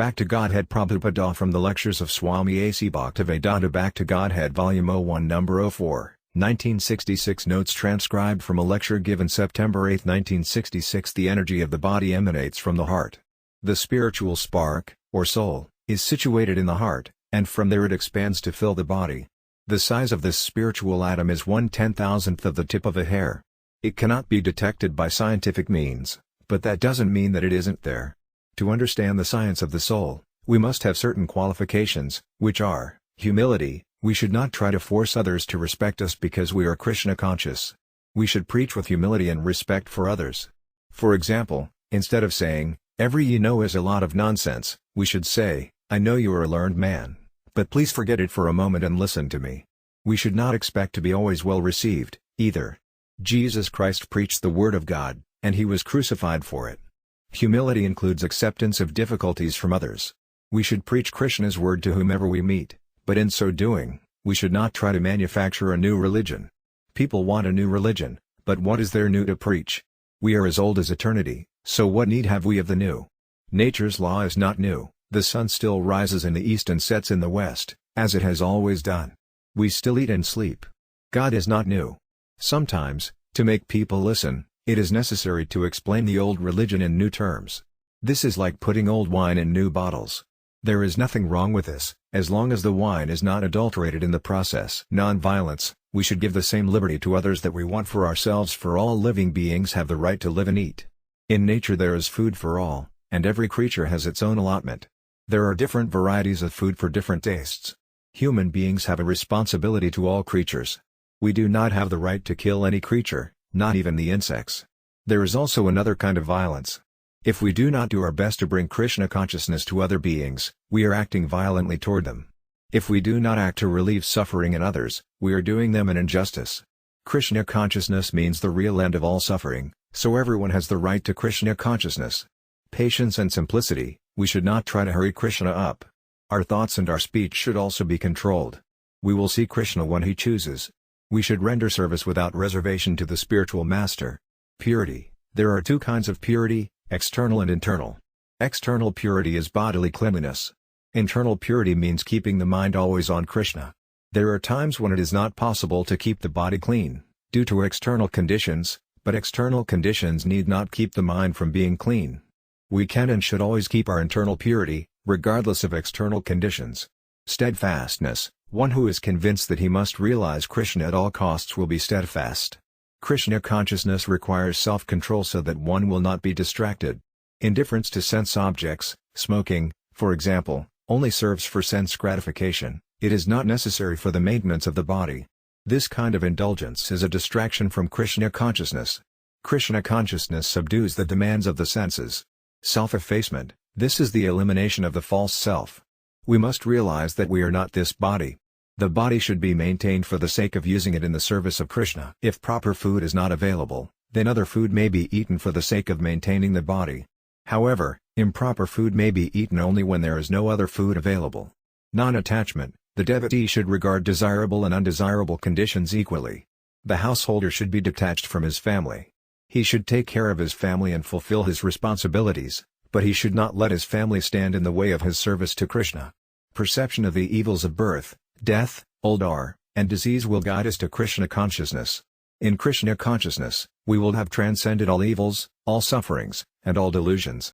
Back to Godhead Prabhupada from the Lectures of Swami A.C. Bhaktivedanta. Back to Godhead Volume 01 Number 04, 1966. Notes transcribed from a lecture given September 8, 1966. The energy of the body emanates from the heart. The spiritual spark, or soul, is situated in the heart, and from there it expands to fill the body. The size of this spiritual atom is 1/10,000th of the tip of a hair. It cannot be detected by scientific means, but that doesn't mean that it isn't there. To understand the science of the soul, we must have certain qualifications, which are, humility. We should not try to force others to respect us because we are Krishna conscious. We should preach with humility and respect for others. For example, instead of saying, "Every you know is a lot of nonsense," we should say, "I know you are a learned man, but please forget it for a moment and listen to me." We should not expect to be always well received, either. Jesus Christ preached the Word of God, and He was crucified for it. Humility includes acceptance of difficulties from others. We should preach Krishna's word to whomever we meet, but in so doing, we should not try to manufacture a new religion. People want a new religion, but what is there new to preach? We are as old as eternity, so what need have we of the new? Nature's law is not new. The sun still rises in the east and sets in the west, as it has always done. We still eat and sleep. God is not new. Sometimes, to make people listen, it is necessary to explain the old religion in new terms. This is like putting old wine in new bottles. There is nothing wrong with this, as long as the wine is not adulterated in the process. Non-violence. We should give the same liberty to others that we want for ourselves, for all living beings have the right to live and eat. In nature there is food for all, and every creature has its own allotment. There are different varieties of food for different tastes. Human beings have a responsibility to all creatures. We do not have the right to kill any creature, not even the insects. There is also another kind of violence. If we do not do our best to bring Krishna consciousness to other beings, we are acting violently toward them. If we do not act to relieve suffering in others, we are doing them an injustice. Krishna consciousness means the real end of all suffering, so everyone has the right to Krishna consciousness. Patience and simplicity. We should not try to hurry Krishna up. Our thoughts and our speech should also be controlled. We will see Krishna when He chooses. We should render service without reservation to the spiritual master. Purity. There are two kinds of purity, external and internal. External purity is bodily cleanliness. Internal purity means keeping the mind always on Krishna. There are times when it is not possible to keep the body clean, due to external conditions, but external conditions need not keep the mind from being clean. We can and should always keep our internal purity, regardless of external conditions. Steadfastness. One who is convinced that he must realize Krishna at all costs will be steadfast. Krishna consciousness requires self-control so that one will not be distracted. Indifference to sense objects, smoking, for example, only serves for sense gratification. It is not necessary for the maintenance of the body. This kind of indulgence is a distraction from Krishna consciousness. Krishna consciousness subdues the demands of the senses. Self-effacement. This is the elimination of the false self. We must realize that we are not this body. The body should be maintained for the sake of using it in the service of Krishna. If proper food is not available, then other food may be eaten for the sake of maintaining the body. However, improper food may be eaten only when there is no other food available. Non-attachment. The devotee should regard desirable and undesirable conditions equally. The householder should be detached from his family. He should take care of his family and fulfill his responsibilities, but he should not let his family stand in the way of his service to Krishna. Perception of the evils of birth, death, old age, and disease will guide us to Krishna consciousness. In Krishna consciousness, we will have transcended all evils, all sufferings, and all delusions.